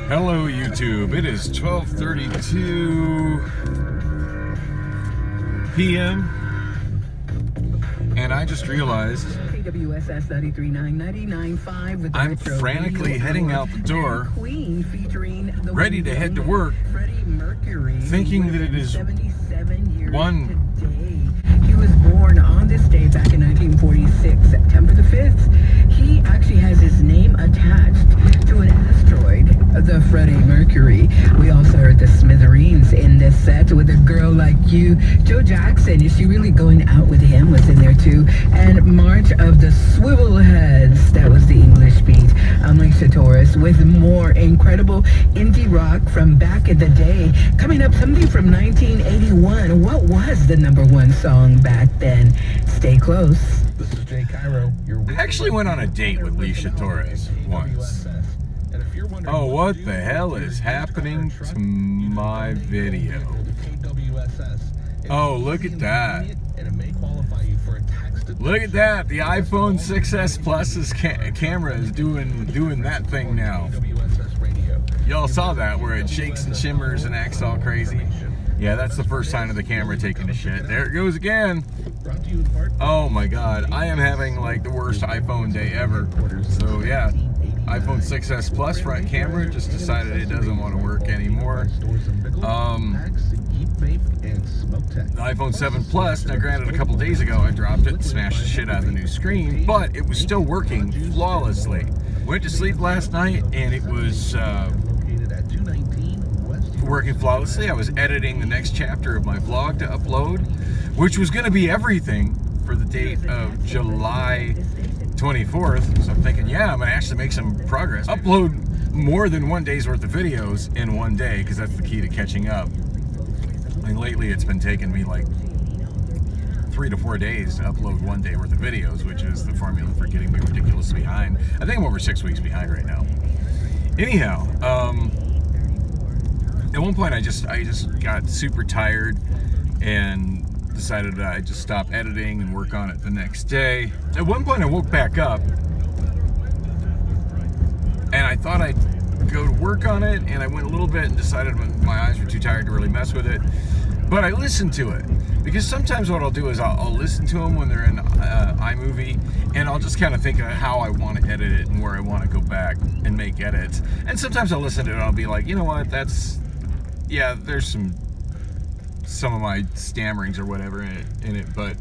Hello YouTube, it is 12:32 p.m. and I just realized I'm frantically heading out the door, ready to head to work, thinking that it is one. He was born on this day back in 1946, September the 5th. He actually has his name attached to an asteroid, the Freddie Mercury. We also heard the Smithereens in this set with A Girl Like You. Joe Jackson, Is She Really Going Out With Him, was in there too. And March of the Swivel Heads, that was the English beat. I'm Lisa Torres with more incredible indie rock from back in the day. Coming up, something from 1981. What was the #1 song back then? Stay close. This is Jay Cairo. I actually went on a date with Lisa Torres once. Oh, what the hell is happening to my video? Oh, look at that. Look at that. The iPhone 6s Plus's camera is doing that thing now. Y'all saw that where it shakes and shimmers and acts all crazy? Yeah, that's the first sign of the camera taking a shit. There it goes again. Oh my god, I am having like the worst iPhone day ever. So yeah, iPhone 6s Plus front camera just decided it doesn't want to work anymore. The iPhone 7 Plus, now granted a couple days ago I dropped it and smashed the shit out of the new screen, but it was still working flawlessly. Went to sleep last night and it was working flawlessly. I was editing the next chapter of my vlog to upload, which was going to be everything for the date of July 24th. So I'm thinking, yeah, I'm going to actually make some progress. Upload more than one day's worth of videos in one day, because that's the key to catching up. I mean, lately it's been taking me like 3 to 4 days to upload one day worth of videos, which is the formula for getting me ridiculously behind. I think I'm over 6 weeks behind right now. Anyhow, at one point I just got super tired and decided I'd just stop editing and work on it the next day. At one point I woke back up and I thought I'd go to work on it, and I went a little bit and decided my eyes were too tired to really mess with it. But I listened to it, because sometimes what I'll do is I'll listen to them when they're in iMovie, and I'll just kind of think of how I want to edit it and where I want to go back and make edits. And sometimes I'll listen to it and I'll be like, you know what, yeah, there's some of my stammerings or whatever in it, but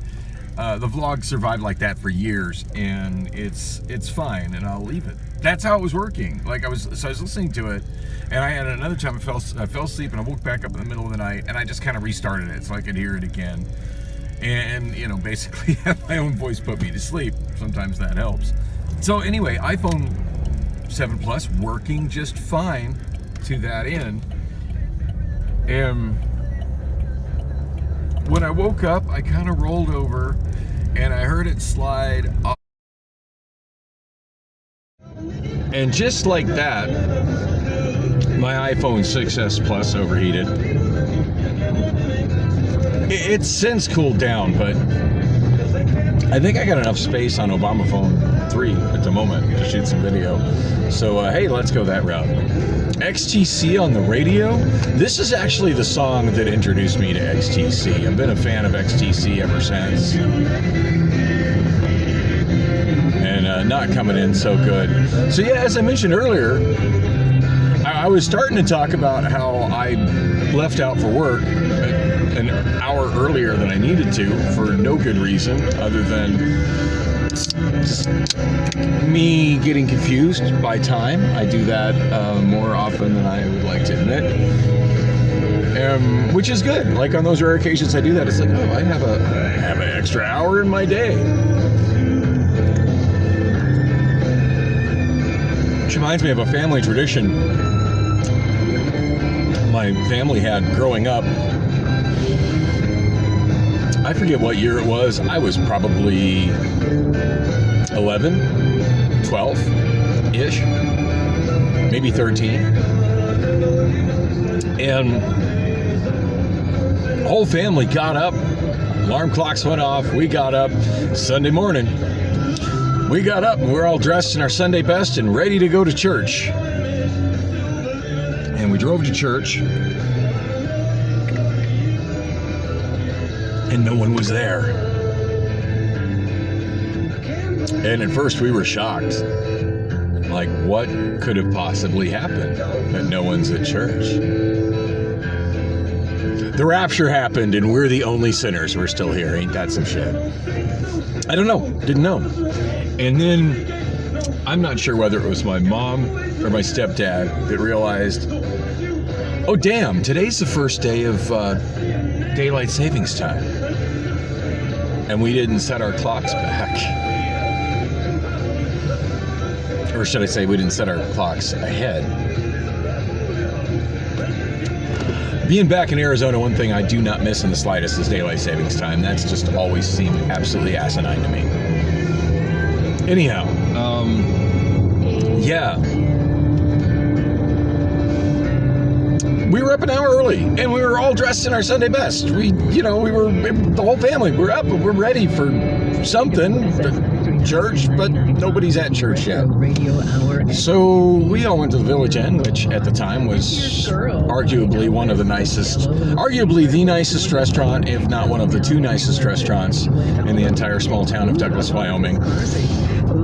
the vlog survived like that for years, and it's fine, and I'll leave it. That's how it was working. Like I was listening to it, and I had another time I fell asleep, and I woke back up in the middle of the night, and I just kind of restarted it so I could hear it again, and you know, basically have my own voice put me to sleep. Sometimes that helps. So anyway, iPhone 7 Plus working just fine to that end. And when I woke up, I kind of rolled over and I heard it slide off. And just like that, my iPhone 6s Plus overheated. It's since cooled down, but I think I got enough space on Obamaphone 3 at the moment to shoot some video. So hey, let's go that route. XTC on the radio. This is actually the song that introduced me to XTC. I've been a fan of XTC ever since. And not coming in so good. So yeah, as I mentioned earlier, I was starting to talk about how I left out for work an hour earlier than I needed to for no good reason other than me getting confused by time. I do that more often than I would like to admit, which is good. Like on those rare occasions I do that, it's like, oh, I have an extra hour in my day. Which reminds me of a family tradition my family had growing up. I forget what year it was. I was probably 11, 12-ish, maybe 13. And the whole family got up, alarm clocks went off, we got up Sunday morning. We got up and we're all dressed in our Sunday best and ready to go to church. And we drove to church, and no one was there. And at first we were shocked. Like, what could have possibly happened that no one's at church? The rapture happened, and we're the only sinners. We're still here. Ain't that some shit? I don't know. Didn't know. And then, I'm not sure whether it was my mom or my stepdad that realized, oh, damn, today's the first day of daylight savings time. And we didn't set our clocks back. Or should I say, we didn't set our clocks ahead. Being back in Arizona, one thing I do not miss in the slightest is daylight savings time. That's just always seemed absolutely asinine to me. Anyhow, yeah. We were up an hour early, and we were all dressed in our Sunday best. We were, the whole family, we're up, we're ready for something, church, but nobody's at church yet. So we all went to the Village Inn, which at the time was arguably the nicest restaurant, if not one of the two nicest restaurants in the entire small town of Douglas, Wyoming.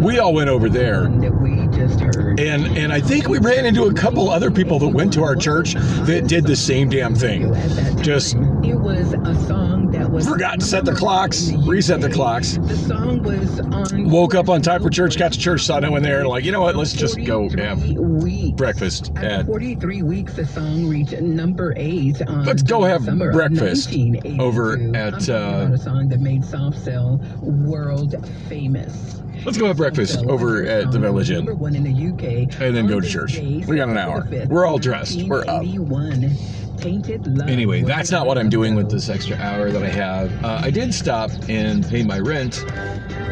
We all went over there, and I think we ran into a couple other people that went to our church that did the same damn thing. Just forgot to set the clocks, reset the clocks. Woke up on time for church, got to church, saw no one there, and like, you know what, let's just go have breakfast at 43 weeks. The song reached number 8 on let's go have breakfast over at a song that made soft cell world famous. Let's go have breakfast over at the Village Inn, and then go to church. We got an hour. We're all dressed. We're up. Anyway, that's not what I'm doing with this extra hour that I have. I did stop and pay my rent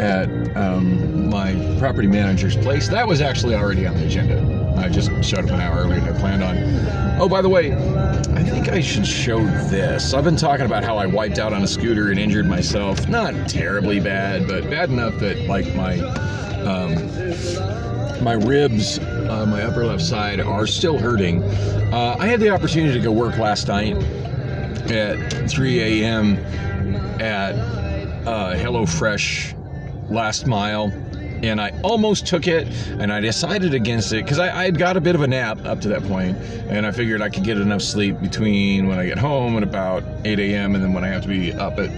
at my property manager's place. That was actually already on the agenda. I just showed up an hour earlier than I planned on. Oh, by the way, I think I should show this. I've been talking about how I wiped out on a scooter and injured myself. Not terribly bad, but bad enough that like my ribs, my upper left side are still hurting. I had the opportunity to go work last night at 3 a.m. at HelloFresh Last Mile, and I almost took it, and I decided against it because I had got a bit of a nap up to that point, and I figured I could get enough sleep between when I get home at about 8 a.m. and then when I have to be up at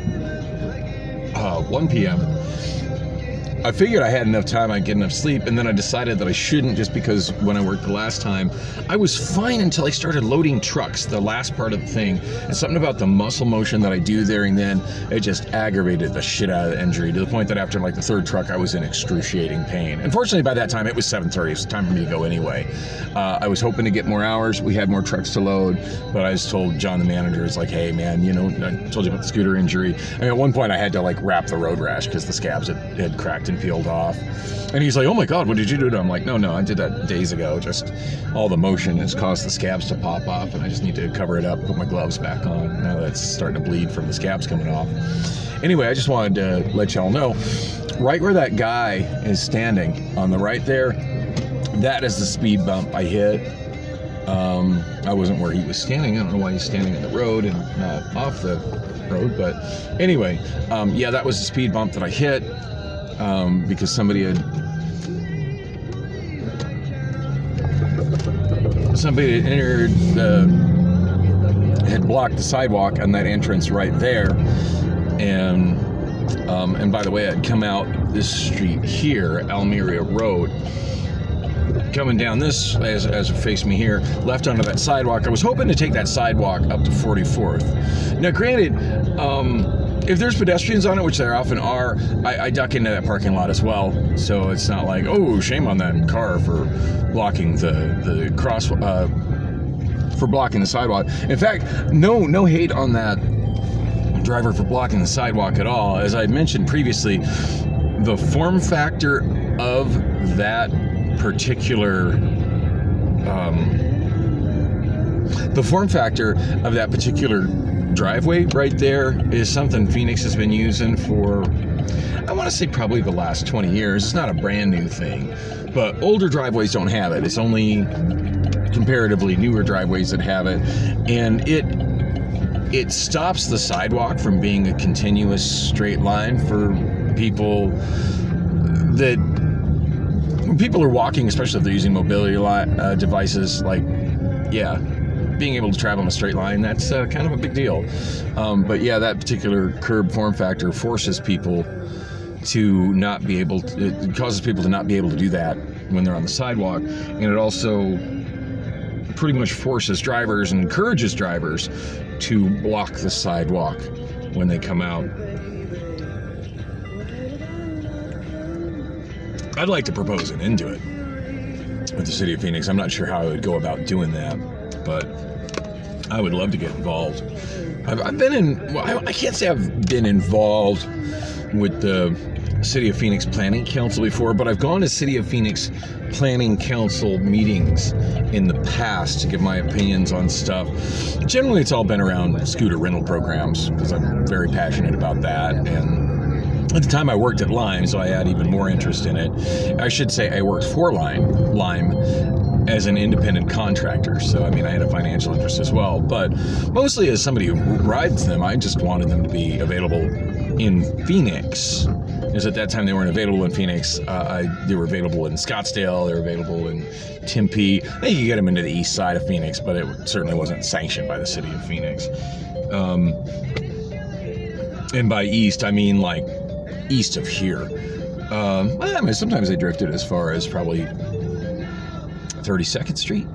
1 p.m. I figured I had enough time, I'd get enough sleep, and then I decided that I shouldn't just because when I worked the last time, I was fine until I started loading trucks, the last part of the thing. And something about the muscle motion that I do there and then, it just aggravated the shit out of the injury to the point that after like the third truck, I was in excruciating pain. Unfortunately, by that time, it was 7:30. It was time for me to go anyway. I was hoping to get more hours. We had more trucks to load, but I just told John, the manager, it's like, hey man, I told you about the scooter injury. I mean, at one point I had to like wrap the road rash because the scabs had cracked and peeled off. And he's like, oh my God, what did you do to him? I'm like, no, I did that days ago. Just all the motion has caused the scabs to pop off, and I just need to cover it up, put my gloves back on. Now that it's starting to bleed from the scabs coming off. Anyway, I just wanted to let y'all know, right where that guy is standing, on the right there, that is the speed bump I hit. I wasn't where he was standing. I don't know why he's standing in the road and not off the road, but anyway, yeah, that was the speed bump that I hit. Because somebody had entered had blocked the sidewalk on that entrance right there, and by the way, I'd come out this street here, Almeria Road, coming down this as it faced me here, left onto that sidewalk. I was hoping to take that sidewalk up to 44th. Now, granted, if there's pedestrians on it, which there often are, I duck into that parking lot as well. So it's not like, oh, shame on that car for blocking the cross, for blocking the sidewalk. In fact, no hate on that driver for blocking the sidewalk at all. As I mentioned previously, the form factor of that particular driveway right there is something Phoenix has been using for, I want to say probably the last 20 years. It's not a brand new thing, but older driveways don't have it. It's only comparatively newer driveways that have it, and it stops the sidewalk from being a continuous straight line for people that when people are walking, especially if they're using mobility devices. Like, yeah, being able to travel in a straight line, that's kind of a big deal. But yeah, that particular curb form factor forces people to not be able to, it causes people to not be able to do that when they're on the sidewalk, and it also pretty much forces drivers and encourages drivers to block the sidewalk when they come out. I'd like to propose an end to it with the city of Phoenix. I'm not sure how I would go about doing that, but I would love to get involved. I've been in, well, I can't say I've been involved with the City of Phoenix Planning Council before, but I've gone to City of Phoenix Planning Council meetings in the past to give my opinions on stuff. Generally, it's all been around scooter rental programs because I'm very passionate about that. And at the time I worked at Lime, so I had even more interest in it. I should say I worked for Lime as an independent contractor. So, I mean, I had a financial interest as well, but mostly as somebody who rides them, I just wanted them to be available in Phoenix. Because at that time they weren't available in Phoenix. They were available in Scottsdale, they were available in Tempe. I think you could get them into the east side of Phoenix, but it certainly wasn't sanctioned by the city of Phoenix. And by east, I mean like east of here. I mean, sometimes they drifted as far as probably 32nd Street.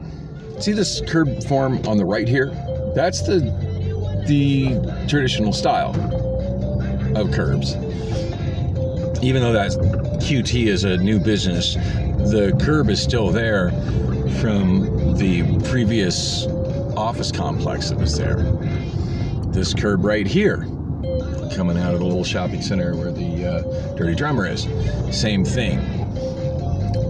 See this curb form on the right here? That's the traditional style of curbs. Even though that QT is a new business, the curb is still there from the previous office complex that was there. This curb right here, coming out of the little shopping center where the Dirty Drummer is, same thing.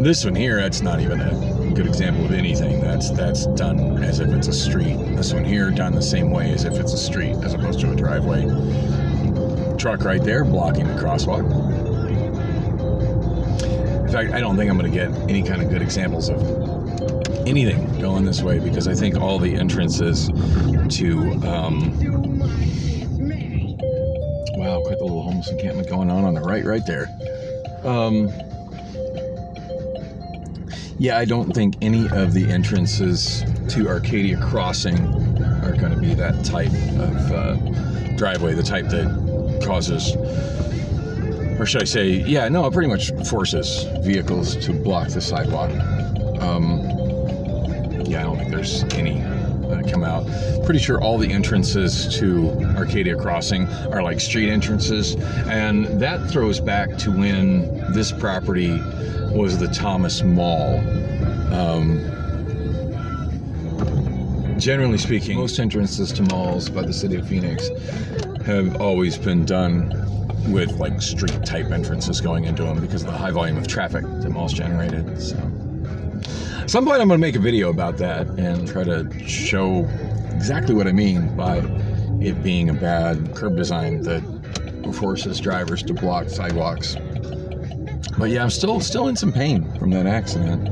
This one here, that's not even a good example of anything. That's done as if it's a street. This one here, done the same way as if it's a street, as opposed to a driveway. Truck right there, blocking the crosswalk. In fact, I don't think I'm going to get any kind of good examples of anything going this way, because I think all the entrances to wow, quite the little homeless encampment going on the right there. Yeah, I don't think any of the entrances to Arcadia Crossing are going to be that type of driveway, the type that causes, or should I say, yeah, no, it pretty much forces vehicles to block the sidewalk. Yeah, I don't think there's any that come out. Pretty sure all the entrances to Arcadia Crossing are like street entrances, and that throws back to when this property was the Thomas Mall. Generally speaking, most entrances to malls by the city of Phoenix have always been done with like street type entrances going into them because of the high volume of traffic that malls generated. So at some point I'm going to make a video about that and try to show exactly what I mean by it being a bad curb design that forces drivers to block sidewalks. But yeah, I'm still in some pain from that accident.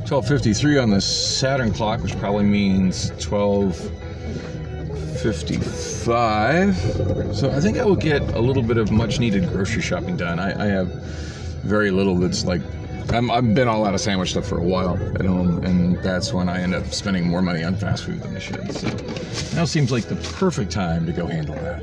12:53 on the Saturn clock, which probably means 12:55. So I think I will get a little bit of much needed grocery shopping done. I have very little that's like, I've been all out of sandwich stuff for a while at home, and that's when I end up spending more money on fast food than I should. So now seems like the perfect time to go handle that.